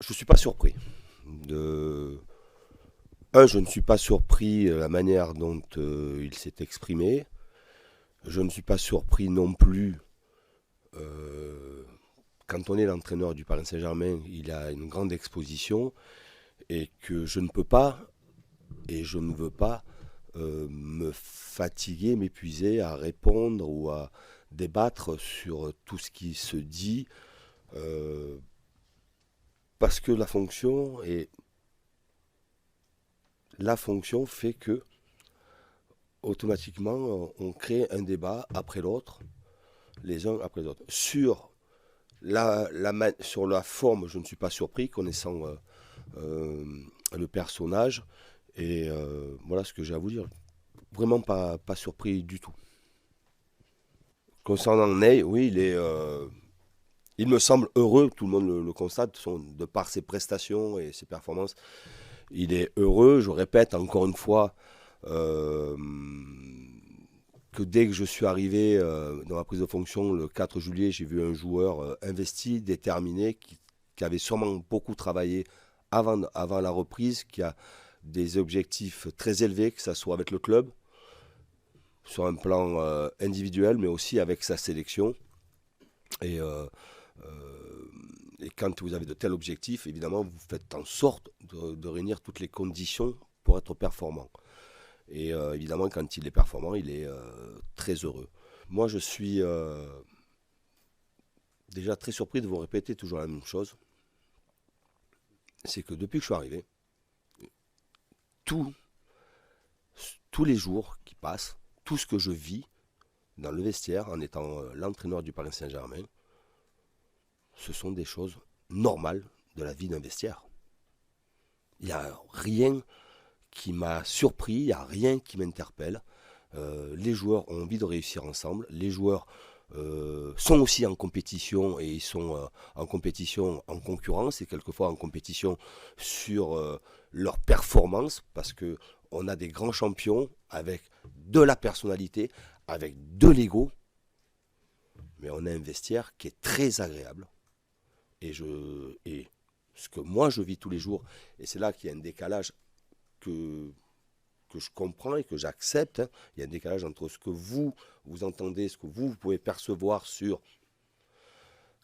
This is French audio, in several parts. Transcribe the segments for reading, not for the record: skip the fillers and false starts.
Je ne suis pas surpris. De... je ne suis pas surpris de la manière dont il s'est exprimé. Je ne suis pas surpris non plus euh, quand on est l'entraîneur du Paris Saint-Germain, il a une grande exposition et que je ne peux pas et je ne veux pas me fatiguer, m'épuiser à répondre ou à débattre sur tout ce qui se dit euh, parce que la fonction fait que automatiquement on crée un débat après l'autre, les uns après les autres. Sur la forme, je ne suis pas surpris, connaissant euh, le personnage. Et voilà ce que j'ai à vous dire. Vraiment pas surpris du tout. Concernant Ney, oui, il me semble heureux, tout le monde le constate, de par ses prestations et ses performances. Il est heureux, je répète encore une fois, euh, que dès que je suis arrivé dans ma prise de fonction le 4 juillet, j'ai vu un joueur investi, déterminé, qui avait sûrement beaucoup travaillé avant la reprise, qui a des objectifs très élevés, que ce soit avec le club, sur un plan individuel, mais aussi avec sa sélection. Et, euh, euh, et quand vous avez de tels objectifs, évidemment, vous faites en sorte de réunir toutes les conditions pour être performant. Et évidemment, quand il est performant, il est très heureux. Moi, je suis déjà très surpris de vous répéter toujours la même chose. C'est que depuis que je suis arrivé, tout, tous les jours qui passent, tout ce que je vis dans le vestiaire en étant l'entraîneur du Paris Saint-Germain, ce sont des choses normales de la vie d'un vestiaire. Il n'y a rien qui m'a surpris, il n'y a rien qui m'interpelle. Les joueurs ont envie de réussir ensemble. Les joueurs sont aussi en compétition et ils sont en compétition, en concurrence et quelquefois en compétition sur leur performance parce que on a des grands champions avec de la personnalité, avec de l'ego, mais on a un vestiaire qui est très agréable. Et ce que moi je vis tous les jours, et c'est là qu'il y a un décalage que, que je comprends et que j'accepte. Hein. Il y a un décalage entre ce que vous entendez, ce que vous pouvez percevoir sur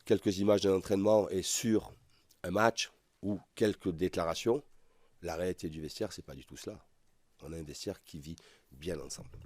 quelques images d'un entraînement et sur un match ou quelques déclarations. La réalité du vestiaire, c'est pas du tout cela. On a un vestiaire qui vit bien ensemble.